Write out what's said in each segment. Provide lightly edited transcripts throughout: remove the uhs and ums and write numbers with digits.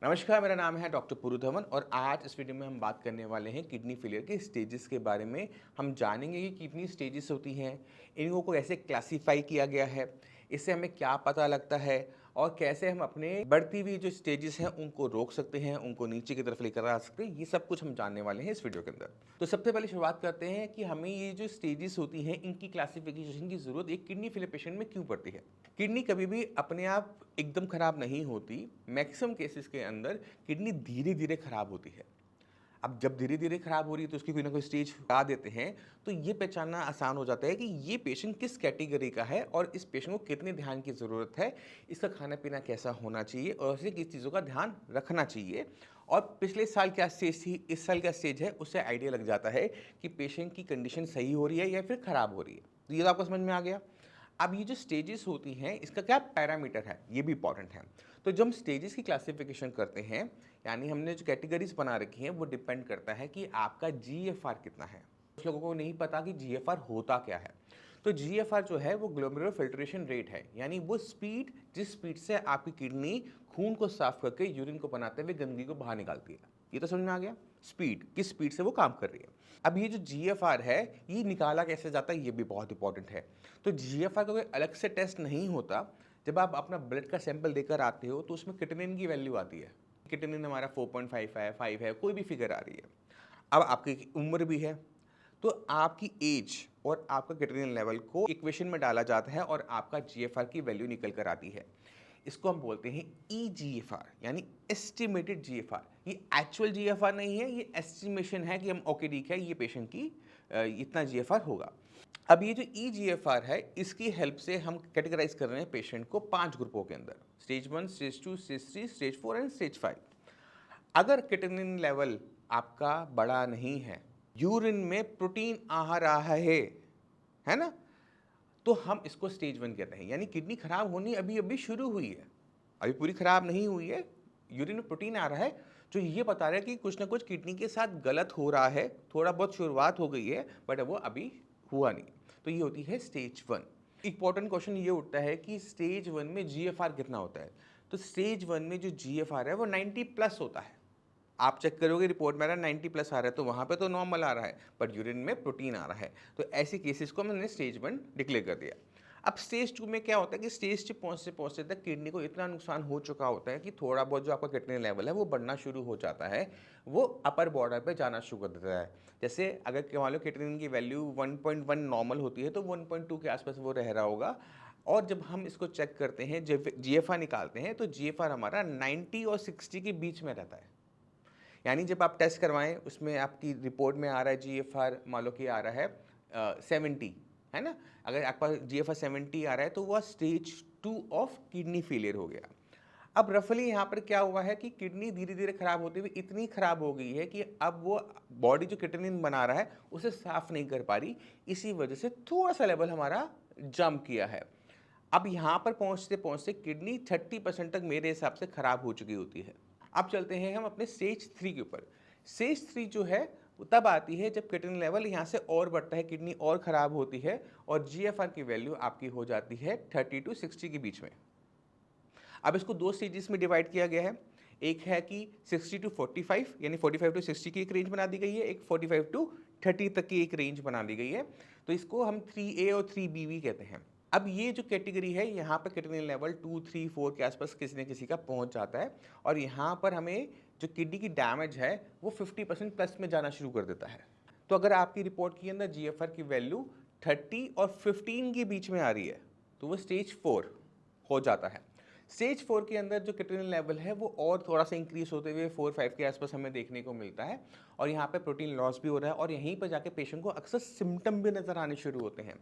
नमस्कार, मेरा नाम है डॉक्टर पुरु धवन और आज इस वीडियो में हम बात करने वाले हैं किडनी फेलियर के स्टेजेस के बारे में। हम जानेंगे कि कितनी स्टेजेस होती हैं, इनको को कैसे क्लासिफाई किया गया है, इससे हमें क्या पता लगता है और कैसे हम अपने बढ़ती हुई जो स्टेजेस हैं उनको रोक सकते हैं, उनको नीचे की तरफ लेकर आ सकते हैं। ये सब कुछ हम जानने वाले हैं इस वीडियो के अंदर। तो सबसे पहले शुरुआत करते हैं कि हमें ये जो स्टेजेस होती हैं इनकी क्लासिफिकेशन की ज़रूरत एक किडनी फेलियर पेशेंट में क्यों पड़ती है। किडनी कभी भी अपने आप एकदम खराब नहीं होती। मैक्सिमम केसेस के अंदर किडनी धीरे धीरे खराब होती है। अब जब धीरे धीरे खराब हो रही है तो उसकी कोई ना कोई स्टेज बता देते हैं, तो ये पहचानना आसान हो जाता है कि ये पेशेंट किस कैटेगरी का है और इस पेशेंट को कितने ध्यान की ज़रूरत है, इसका खाना पीना कैसा होना चाहिए और उसे किस चीज़ों का ध्यान रखना चाहिए और पिछले साल क्या स्टेज थी, इस साल क्या स्टेज है, उससे आइडिया लग जाता है कि पेशेंट की कंडीशन सही हो रही है या फिर खराब हो रही है। तो ये तो आपको समझ में आ गया। अब ये जो स्टेजेस होती हैं इसका क्या पैरामीटर है, ये भी इंपॉर्टेंट है। तो जब हम स्टेजेस की क्लासिफिकेशन करते हैं, यानी हमने जो कैटेगरीज बना रखी हैं वो डिपेंड करता है कि आपका जीएफआर कितना है। कुछ लोगों को नहीं पता कि जीएफआर होता क्या है। तो जीएफआर जो है वो ग्लोमेरुलर फिल्ट्रेशन रेट है, यानी वो स्पीड जिस स्पीड से आपकी किडनी खून को साफ करके यूरिन को बनाते हुए गंदगी को बाहर निकालती है। ये तो समझ में आ गया, स्पीड किस स्पीड से वो काम कर रही है। अब ये जो जीएफआर है ये निकाला कैसे जाता है, ये भी बहुत इंपॉर्टेंट है। तो जीएफआर का कोई अलग से टेस्ट नहीं होता। जब आप अपना ब्लड का सैंपल देकर आते हो तो उसमें किटनिन की वैल्यू आती है। किटनिन हमारा 4.5 है, 5 है, कोई भी फिगर आ रही है। अब आपकी उम्र भी है, तो आपकी एज और आपका किटनिन लेवल को इक्वेशन में डाला जाता है और आपका जीएफआर की वैल्यू निकल कर आती है। इसको हम बोलते हैं ईजीएफआर, यानी एस्टिमेटेड जीएफआर। ये एक्चुअल जीएफआर नहीं है, ये एस्टिमेशन है कि हम ओके ठीक है, ये पेशेंट की इतना जीएफआर होगा। अब ये जो ईजीएफआर है इसकी हेल्प से हम कैटेगराइज कर रहे हैं पेशेंट को 5 ग्रुपों के अंदर, stage 1, stage 2, stage 3, stage 4 and stage 5। अगर किटनिन लेवल आपका बड़ा नहीं है, यूरिन में प्रोटीन आ रहा है ना, तो हम इसको स्टेज 1 कहते हैं। यानी किडनी खराब होनी अभी अभी शुरू हुई है, अभी पूरी खराब नहीं हुई है। यूरिन में प्रोटीन आ रहा है जो ये बता रहा है कि कुछ ना कुछ किडनी के साथ गलत हो रहा है, थोड़ा बहुत शुरुआत हो गई है बट वो अभी हुआ नहीं। तो ये होती है स्टेज 1। इंपॉर्टेंट क्वेश्चन ये उठता है कि स्टेज 1 में जीएफआर कितना होता है। तो स्टेज 1 में जो जीएफआर है वो 90 प्लस होता है। आप चेक करोगे रिपोर्ट में आ रहा है 90 प्लस आ रहा है, तो वहाँ पे तो नॉर्मल आ रहा है बट यूरिन में प्रोटीन आ रहा है। तो ऐसे केसेस को मैंने स्टेज 1 डिक्लेयर कर दिया। अब स्टेज 2 में क्या होता है कि स्टेज 2 पहुँचते पहुँचते तक किडनी को इतना नुकसान हो चुका होता है कि थोड़ा बहुत जो आपका किडनी लेवल है वो बढ़ना शुरू हो जाता है, वो अपर बॉर्डर पे जाना शुरू कर देता है। जैसे अगर मान लो किडनी की वैल्यू 1.1 नॉर्मल होती है तो 1.2 के आसपास वो रह रहा होगा। और जब हम इसको चेक करते हैं, जब जीएफआर निकालते हैं, तो जीएफआर हमारा 90 और 60 के बीच में रहता है। यानी जब आप टेस्ट करवाएं उसमें आपकी रिपोर्ट में आ रहा है जीएफआर, मान लो कि आ रहा है 70, है ना। अगर आपका जीएफआर 70 आ रहा है तो वह स्टेज 2 ऑफ किडनी फेलियर हो गया। अब रफली यहाँ पर क्या हुआ है कि किडनी धीरे धीरे खराब होती हुई इतनी खराब हो गई है कि अब वो बॉडी जो किडनी बना रहा है उसे साफ नहीं कर पा रही, इसी वजह से थोड़ा सा लेवल हमारा जंप किया है। अब यहाँ पर पहुँचते पहुँचते किडनी 30% तक मेरे हिसाब से खराब हो चुकी होती है। अब चलते हैं हम अपने स्टेज 3 के ऊपर। स्टेज 3 जो है वो तब आती है जब किडनी लेवल यहाँ से और बढ़ता है, किडनी और ख़राब होती है और जीएफआर की वैल्यू आपकी हो जाती है 30 टू 60 के बीच में। अब इसको 2 स्टेजेस में डिवाइड किया गया है। एक है कि 60 टू 45, यानी 45 टू 60 की एक रेंज बना दी गई है, एक 45 टू 30 तक की एक रेंज बना दी गई है। तो इसको हम 3A और 3B भी कहते हैं। अब ये जो कैटेगरी है यहाँ पर किडनी लेवल 2, 3, 4 के आसपास किसी न किसी का पहुँच जाता है और यहाँ पर हमें जो किडनी की डैमेज है वो 50% प्लस में जाना शुरू कर देता है। तो अगर आपकी रिपोर्ट के अंदर जीएफआर की वैल्यू 30 और 15 के बीच में आ रही है तो वो स्टेज 4 हो जाता है। स्टेज 4 के अंदर जो किटनिन लेवल है वो और थोड़ा सा इंक्रीज होते हुए 4-5 के आसपास हमें देखने को मिलता है और यहाँ पे प्रोटीन लॉस भी हो रहा है और यहीं पर जाके पेशेंट को अक्सर सिम्टम भी नज़र आने शुरू होते हैं।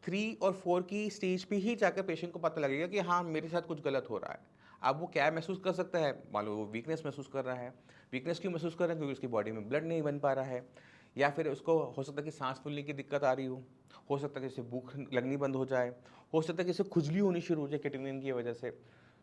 3 और 4 की स्टेज पे ही जाकर पेशेंट को पता लगेगा कि हाँ मेरे साथ कुछ गलत हो रहा है। अब वो क्या महसूस कर सकता है, मान लो वो वीकनेस महसूस कर रहा है। वीकनेस क्यों महसूस कर रहा है, क्योंकि उसकी बॉडी में ब्लड नहीं बन पा रहा है, या फिर उसको हो सकता है कि सांस फूलने की दिक्कत आ रही हो सकता है कि इसे भूख लगनी बंद हो जाए, हो सकता है कि इसे खुजली होनी शुरू हो जाए किडनी की वजह से।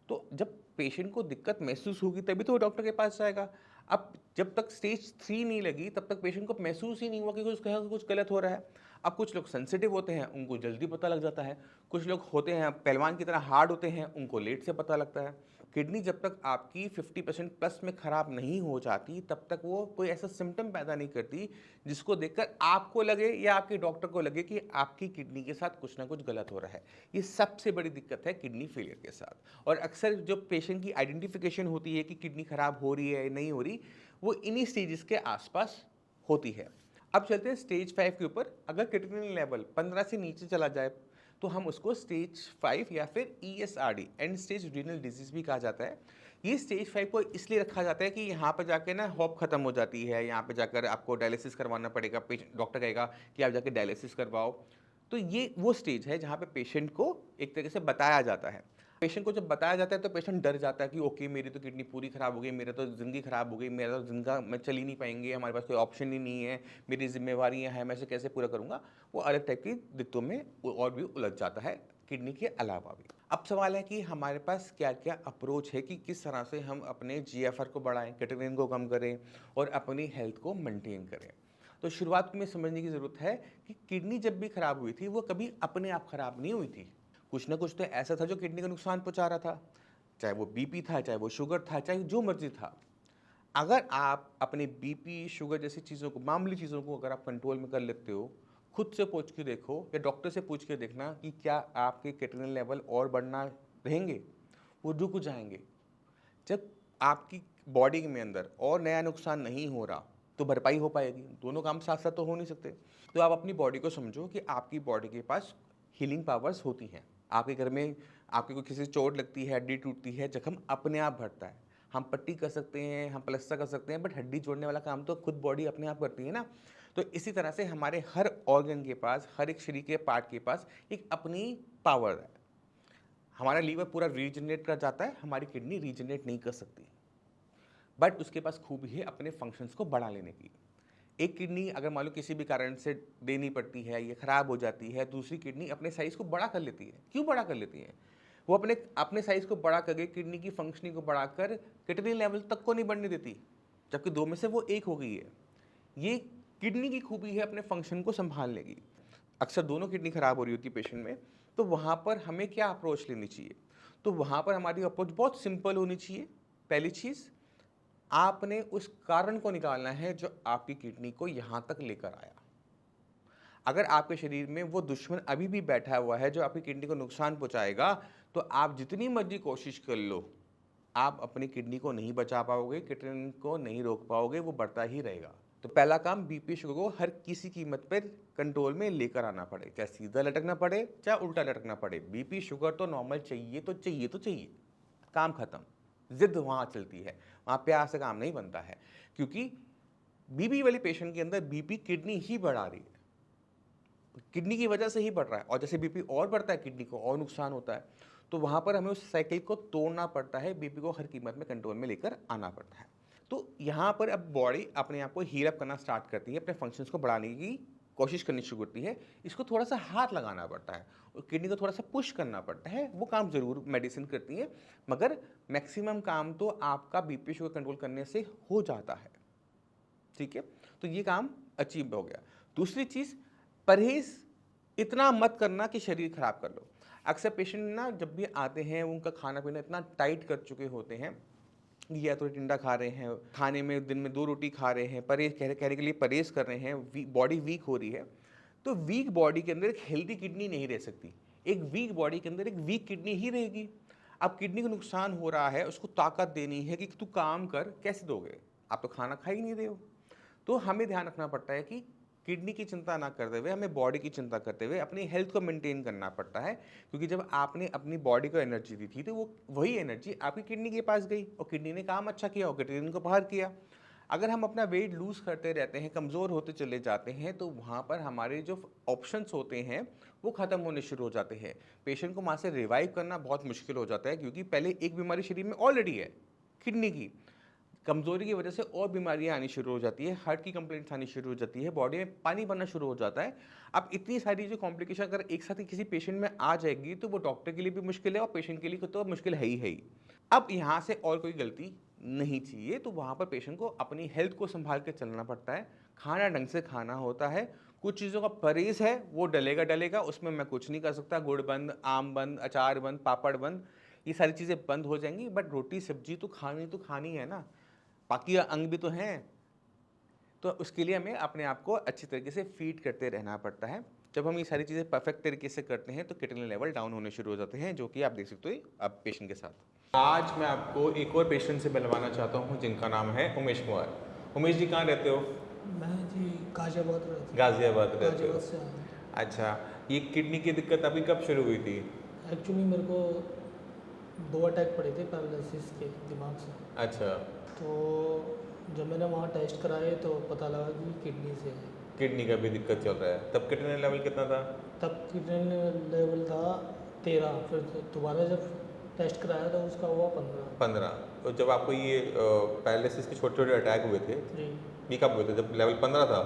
तो जब पेशेंट को दिक्कत महसूस होगी तभी तो वो डॉक्टर के पास जाएगा। अब जब तक स्टेज 3 नहीं लगी तब तक पेशेंट को महसूस ही नहीं हुआ कि कुछ गलत हो रहा है। अब कुछ लोग सेंसिटिव होते हैं, उनको जल्दी पता लग जाता है। कुछ लोग होते हैं पहलवान की तरह हार्ड होते हैं, उनको लेट से पता लगता है। किडनी जब तक आपकी 50% प्लस में ख़राब नहीं हो जाती, तब तक वो कोई ऐसा सिम्टम पैदा नहीं करती जिसको देखकर आपको लगे या आपके डॉक्टर को लगे कि आपकी किडनी के साथ कुछ ना कुछ गलत हो रहा है। ये सबसे बड़ी दिक्कत है किडनी फेलियर के साथ। और अक्सर जो पेशेंट की आइडेंटिफिकेशन होती है कि किडनी ख़राब हो रही है या नहीं हो रही, वो इन्हीं स्टेजेस के आसपास होती है। अब चलते हैं स्टेज 5 के ऊपर। अगर क्रिटिनिन लेवल 15 से नीचे चला जाए तो हम उसको स्टेज 5 या फिर ESRD, and stage renal disease भी कहा जाता है। ये स्टेज 5 को इसलिए रखा जाता है कि यहाँ पर जाके ना होप खत्म हो जाती है, यहाँ पे जाकर आपको डायलिसिस करवाना पड़ेगा, पेशेंट डॉक्टर कहेगा कि आप जाके डायलिसिस करवाओ। तो ये वो स्टेज है जहाँ पे पेशेंट को एक तरीके से बताया जाता है। पेशेंट को जब बताया जाता है तो पेशेंट डर जाता है कि ओके मेरी तो किडनी पूरी ख़राब हो गई, मेरा तो ज़िंदगी ख़राब हो गई, मेरा तो ज़िंदगा मैं चल ही नहीं पाएंगे, हमारे पास कोई ऑप्शन ही नहीं है, मेरी जिम्मेवारियाँ हैं, मैं इसे कैसे पूरा करूँगा। वो अलग टाइप की दिक्कतों में और भी उलझ जाता है किडनी के अलावा भी। अब सवाल है कि हमारे पास क्या क्या अप्रोच है कि किस तरह से हम अपने GFR को बढ़ाएं, क्रिएटिनिन को कम करें और अपनी हेल्थ को मेंटेन करें। तो शुरुआत में समझने की ज़रूरत है कि किडनी जब भी खराब हुई थी वो कभी अपने आप खराब नहीं हुई थी। कुछ ना कुछ तो ऐसा था जो किडनी को नुकसान पहुंचा रहा था, चाहे वो बीपी था, चाहे वो शुगर था, चाहे जो मर्जी था। अगर आप अपने बीपी, शुगर जैसी चीज़ों को, मामूली चीज़ों को अगर आप कंट्रोल में कर लेते हो, खुद से पूछ के देखो या डॉक्टर से पूछ के देखना कि क्या आपके क्रिएटिनिन लेवल और बढ़ना रहेंगे, वो रुक जाएंगे। जब आपकी बॉडी में अंदर और नया नुकसान नहीं हो रहा तो भरपाई हो पाएगी। दोनों काम साथ साथ तो हो नहीं सकते। तो आप अपनी बॉडी को समझो कि आपकी बॉडी के पास हीलिंग पावर्स होती हैं। आपके घर में आपके को किसी चोट लगती है, हड्डी टूटती है, जख्म अपने आप भरता है। हम पट्टी कर सकते हैं, हम प्लास्टर कर सकते हैं, बट हड्डी जोड़ने वाला काम तो खुद बॉडी अपने आप करती है ना। तो इसी तरह से हमारे हर ऑर्गन के पास, हर एक शरीर के पार्ट के पास एक अपनी पावर है। हमारा लीवर पूरा रीजनरेट कर जाता है, हमारी किडनी रीजनरेट नहीं कर सकती, बट उसके पास खूबी है अपने फंक्शंस को बढ़ा लेने की। एक किडनी अगर मान लो किसी भी कारण से देनी पड़ती है, ये खराब हो जाती है, दूसरी किडनी अपने साइज़ को बड़ा कर लेती है। क्यों बड़ा कर लेती है? वो अपने अपने साइज़ को बड़ा करके किडनी की फंक्शनिंग को बढ़ाकर क्रिटिनिन लेवल तक को नहीं बढ़ने देती, जबकि दो में से वो एक हो गई है। ये किडनी की खूबी है अपने फंक्शन को संभालने की। अक्सर दोनों किडनी खराब हो रही होती है पेशेंट में, तो वहाँ पर हमें क्या अप्रोच लेनी चाहिए? तो वहाँ पर हमारी अप्रोच बहुत सिंपल होनी चाहिए। पहली चीज़, आपने उस कारण को निकालना है जो आपकी किडनी को यहाँ तक लेकर आया। अगर आपके शरीर में वो दुश्मन अभी भी बैठा हुआ है जो आपकी किडनी को नुकसान पहुँचाएगा, तो आप जितनी मर्जी कोशिश कर लो, आप अपनी किडनी को नहीं बचा पाओगे, क्रिएटिनिन को नहीं रोक पाओगे, वो बढ़ता ही रहेगा। तो पहला काम, बीपी शुगर को हर किसी कीमत पर कंट्रोल में लेकर आना पड़े, चाहे सीधा लटकना पड़े चाहे उल्टा लटकना पड़े। बीपी शुगर तो नॉर्मल चाहिए तो चाहिए तो चाहिए, काम खत्म। जिद वहाँ चलती है, वहाँ प्यार से काम नहीं बनता है, क्योंकि बीपी वाले पेशेंट के अंदर बीपी किडनी ही बढ़ा रही है, किडनी की वजह से ही बढ़ रहा है। और जैसे बीपी और बढ़ता है किडनी को और नुकसान होता है। तो वहाँ पर हमें उस साइकिल को तोड़ना पड़ता है, बीपी को हर कीमत में कंट्रोल में लेकर आना पड़ता है। तो यहाँ पर अब बॉडी अपने आप को हील अप करना स्टार्ट करती है, अपने फंक्शंस को बढ़ाने की कोशिश करनी शुरू करती है। इसको थोड़ा सा हाथ लगाना पड़ता है और किडनी को थोड़ा सा पुश करना पड़ता है। वो काम ज़रूर मेडिसिन करती है, मगर मैक्सिमम काम तो आपका बीपी शुगर कंट्रोल करने से हो जाता है। ठीक है, तो ये काम अचीव हो गया। दूसरी चीज़, परहेज इतना मत करना कि शरीर खराब कर लो। अक्सर पेशेंट ना जब भी आते हैं, उनका खाना पीना इतना टाइट कर चुके होते हैं, या तो टिंडा खा रहे हैं, खाने में दिन में 2 रोटी खा रहे हैं, परहेज कहने के लिए परहेज कर रहे हैं, बॉडी वीक हो रही है। तो वीक बॉडी के अंदर एक हेल्दी किडनी नहीं रह सकती। एक वीक बॉडी के अंदर एक वीक किडनी ही रहेगी। अब किडनी को नुकसान हो रहा है, उसको ताकत देनी है कि तू काम कर, कैसे दोगे? आप तो खाना खा ही नहीं रहे हो। तो हमें ध्यान रखना पड़ता है कि किडनी की चिंता ना करते हुए हमें बॉडी की चिंता करते हुए अपनी हेल्थ को मेंटेन करना पड़ता है, क्योंकि जब आपने अपनी बॉडी को एनर्जी दी थी तो वो वही एनर्जी आपकी किडनी के पास गई और किडनी ने काम अच्छा किया और क्रिएटिनिन को बाहर किया। अगर हम अपना वेट लूज़ करते रहते हैं, कमज़ोर होते चले जाते हैं, तो वहाँ पर हमारे जो ऑप्शंस होते हैं वो ख़त्म होने शुरू हो जाते हैं। पेशेंट को वहाँ से रिवाइव करना बहुत मुश्किल हो जाता है, क्योंकि पहले एक बीमारी शरीर में ऑलरेडी है, किडनी की। कमज़ोरी की वजह से और बीमारियां आनी शुरू हो जाती है, हार्ट की कंप्लेंट्स आनी शुरू हो जाती है, बॉडी में पानी बनना शुरू हो जाता है। अब इतनी सारी जो कॉम्प्लिकेशन अगर एक साथ ही किसी पेशेंट में आ जाएगी तो वो डॉक्टर के लिए भी मुश्किल है और पेशेंट के लिए तो मुश्किल है ही। अब यहाँ से और कोई गलती नहीं चाहिए, तो वहाँ पर पेशेंट को अपनी हेल्थ को संभाल के चलना पड़ता है। खाना ढंग से खाना होता है, कुछ चीज़ों का परहेज है वो डलेगा, उसमें मैं कुछ नहीं कर सकता। गुड़ बंद, आम बंद, अचार बंद, पापड़ बंद, ये सारी चीज़ें बंद हो जाएंगी, बट रोटी सब्जी तो खानी है ना, बाकी अंग भी तो हैं। तो उसके लिए हमें अपने आप को अच्छी तरीके से फीड करते रहना पड़ता है। जब हम ये सारी चीज़ें परफेक्ट तरीके से करते हैं तो क्रिएटिनिन लेवल डाउन होने शुरू हो जाते हैं, जो कि आप देख सकते हो अब पेशेंट के साथ। आज मैं आपको एक और पेशेंट से मिलवाना चाहता हूँ जिनका नाम है उमेश कुमार। उमेश जी कहाँ रहते हो? मैं जी गाजियाबाद रहता हूँ। गाजियाबाद रहते हो? गाजियाबाद से आया हूँ। अच्छा, ये किडनी की दिक्कत अभी कब शुरू हुई थी? एक्चुअली मेरे को 2 अटैक पड़े थे पैरालिसिस के दिमाग से। अच्छा, तो जब मैंने वहाँ टेस्ट कराए तो पता लगा कि किडनी से है। किडनी का भी दिक्कत चल रहा है। तब क्रिएटिनिन लेवल कितना था? तब किडनी लेवल था 13, फिर दोबारा जब टेस्ट कराया तो उसका हुआ 15। 15। तो जब आपको ये पैरालिसिस के छोटे छोटे अटैक हुए थे, जी ये कब हुए थे? जब लेवल 15 था?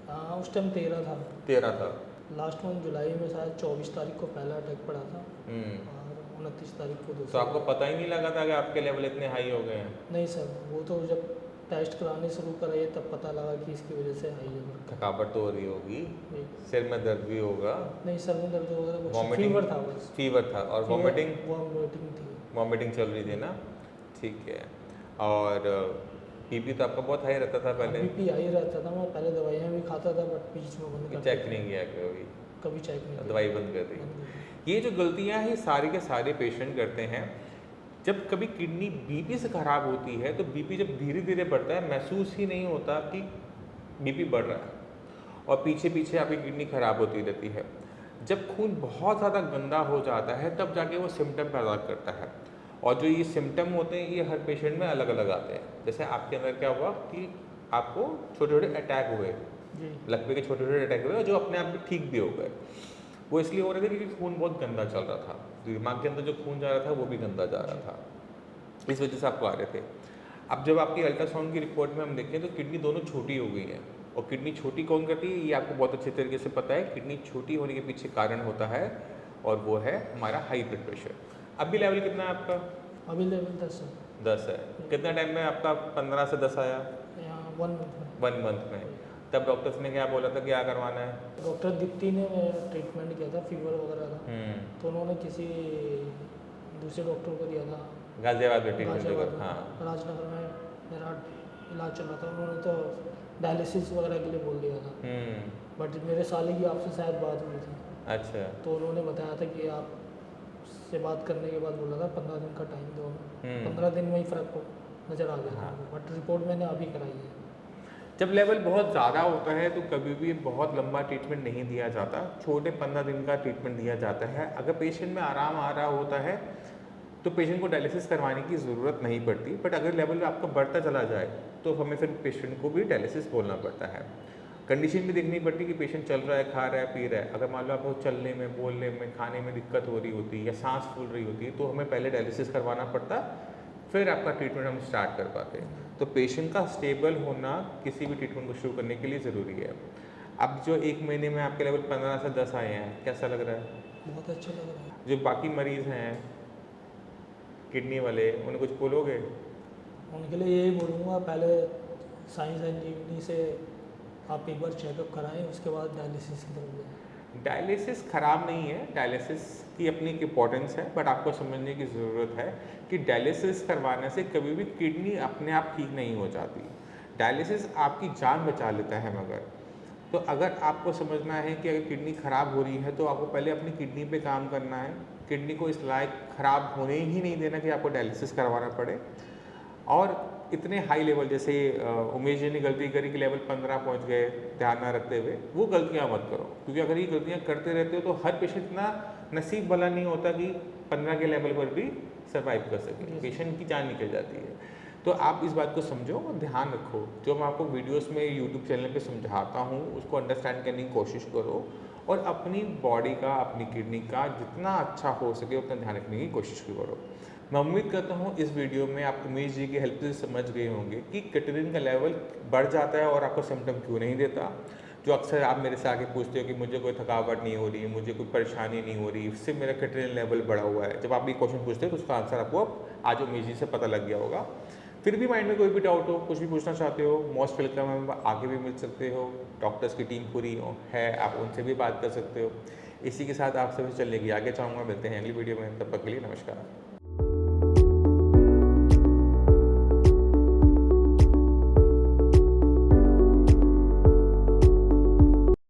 हाँ, उस टाइम 13 था। 13 था। लास्ट मंथ जुलाई में शायद 24 तारीख को पहला अटैक पड़ा था हम्म। और 29 तारीख को तो दूसरा। आपको पता ही नहीं लगा था कि आपके लेवल इतने हाई हो गए हैं? नहीं सर, वो तो जब टेस्ट कराने शुरू कराए तब पता लगा कि इसकी वजह से हाई है। थकावट तो हो रही होगी, जी। सिर में दर्द भी होगा, नहीं, सर में दर्द वगैरह कुछ, वॉमिटिंग? फीवर था बस। फीवर था और वॉमिटिंग? वॉमिटिंग थी। वॉमिटिंग चल रही थी ना? ठीक है। और बीपी तो आपका बहुत हाई रहता था पहले? बीपी हाई रहता था, मैं पहले दवाइयाँ भी खाता था बट बीच में बंद कर चेक दिया। नहीं किया कभी? कभी चेक नहीं किया। दवाई बंद कर दी? बंद कर दी। ये जो गलतियां हैं सारे के सारे पेशेंट करते हैं। जब कभी किडनी बीपी से ख़राब होती है तो बीपी जब धीरे धीरे बढ़ता है महसूस ही नहीं होता कि बीपी बढ़ रहा है, और पीछे पीछे आपकी किडनी ख़राब होती रहती है। जब खून बहुत ज़्यादा गंदा हो जाता है तब जाके वो सिम्टम पैदा करता है, और जो ये सिम्टम होते हैं ये हर पेशेंट में अलग अलग आते हैं। जैसे आपके अंदर क्या हुआ कि आपको छोटे छोटे अटैक हुए, जी। लकवे के छोटे छोटे अटैक हुए जो अपने आप में ठीक भी हो गए। वो इसलिए हो रहे थे क्योंकि खून बहुत गंदा चल रहा था, दिमाग के अंदर जो खून जा रहा था वो भी गंदा जा रहा था, इस वजह से आपको आ रहे थे। अब जब आपकी अल्ट्रासाउंड की रिपोर्ट में हम देखें तो किडनी दोनों छोटी हो गई हैं, और किडनी छोटी कौन करती है ये आपको बहुत अच्छे तरीके से पता है। किडनी छोटी होने के पीछे कारण होता है, और वो है हमारा हाई ब्लड प्रेशर। अभी लेवल कितना है आपका? अभी लेवल 10 है। 10 है। कितना टाइम में आपका 15 से 10 आया? यहाँ 1 मंथ में। 1 मंथ में। तब डॉक्टर्स ने क्या बोला था क्या करवाना है? डॉक्टर दीप्ति ने ट्रीटमेंट किया था, फीवर वगैरह था, तो उन्होंने किसी दूसरे डॉक्टर को दिया था गाजियाबाद में ट्रीटमेंट गाजियाबाद देकर? में। हाँ। राजनगर में मेरा इलाज चल रहा था, उन्होंने तो डायलिसिस वगैरह के लिए बोल दिया था। बट मेरे साले की आपसे शायद बात हुई थी, अच्छा। तो उन्होंने बताया था कि आप से बात करने के बाद बोला था 15 दिन का टाइम दो। 15 दिन में ही फ़र्क को नज़र आ गया। हाँ। बट रिपोर्ट मैंने अभी कराई है। जब लेवल बहुत ज़्यादा होता है तो कभी भी बहुत लंबा ट्रीटमेंट नहीं दिया जाता, छोटे 15 दिन का ट्रीटमेंट दिया जाता है। अगर पेशेंट में आराम आ रहा होता है तो पेशेंट को डायलिसिस करवाने की ज़रूरत नहीं पड़ती, बट अगर लेवल आपका बढ़ता चला जाए तो हमें फिर पेशेंट को भी डायलिसिस बोलना पड़ता है। कंडीशन भी देखनी पड़ती है कि पेशेंट चल रहा है, खा रहा है, पी रहा है। अगर मान लो आपको चलने में, बोलने में, खाने में दिक्कत हो रही होती है या सांस फूल रही होती है तो हमें पहले डायलिसिस करवाना पड़ता, फिर आपका ट्रीटमेंट हम स्टार्ट कर पाते हैं। तो पेशेंट का स्टेबल होना किसी भी ट्रीटमेंट को शुरू करने के लिए ज़रूरी है। अब जो 1 महीने में आपके लेवल 15 से 10 आए हैं, कैसा लग रहा है? बहुत अच्छा लग रहा है। जो बाकी मरीज़ हैं किडनी वाले, उन्हें कुछ बोलोगे? उनके लिए यही बोलूँगा, पहले साइंस संजीवनी से आप एक बार चेकअप कराएं, उसके बाद डायलिसिस की तरफ जाएं। डायलिसिस ख़राब नहीं है, डायलिसिस की अपनी एक इम्पोर्टेंस है, बट आपको समझने की ज़रूरत है कि डायलिसिस करवाने से कभी भी किडनी अपने आप ठीक नहीं हो जाती। डायलिसिस आपकी जान बचा लेता है, मगर तो अगर आपको समझना है कि अगर किडनी ख़राब हो रही है तो आपको पहले अपनी किडनी पे काम करना है। किडनी को इस लायक ख़राब होने ही नहीं देना कि आपको डायलिसिस करवाना पड़े। और इतने हाई लेवल जैसे उमेश जी ने गलती करी कि लेवल 15 पहुंच गए ध्यान ना रखते हुए, वो गलतियां मत करो, क्योंकि अगर ये गलतियां करते रहते हो तो हर पेशेंट इतना नसीब वाला नहीं होता कि 15 के लेवल पर भी सर्वाइव कर सके, पेशेंट की जान निकल जाती है। तो आप इस बात को समझो और ध्यान रखो। जो मैं आपको वीडियोस में यूट्यूब चैनल पे समझाता हूँ उसको अंडरस्टैंड करने की कोशिश करो, और अपनी बॉडी का, अपनी किडनी का जितना अच्छा हो सके उतना ध्यान रखने की कोशिश करो। मैं उम्मीद करता हूँ इस वीडियो में आप उमेश जी की हेल्प से समझ गए होंगे कि क्रिएटिनिन का लेवल बढ़ जाता है और आपको सिम्टम क्यों नहीं देता। जो अक्सर आप मेरे से आके पूछते हो कि मुझे कोई थकावट नहीं हो रही, मुझे कोई परेशानी नहीं हो रही, इससे मेरा क्रिएटिनिन लेवल बढ़ा हुआ है। जब आप ये क्वेश्चन पूछते हो तो उसका आंसर आपको आज उमेश जी से पता लग गया होगा। फिर भी माइंड में कोई भी डाउट हो, कुछ भी पूछना चाहते हो, मोस्ट वेलकम है, आगे भी मिल सकते हो। डॉक्टर्स की टीम पूरी है, आप उनसे भी बात कर सकते हो। इसी के साथ आप सभी चलने की आगे चाहूँगा। मिलते हैं अगली वीडियो में, तब तक के लिए नमस्कार।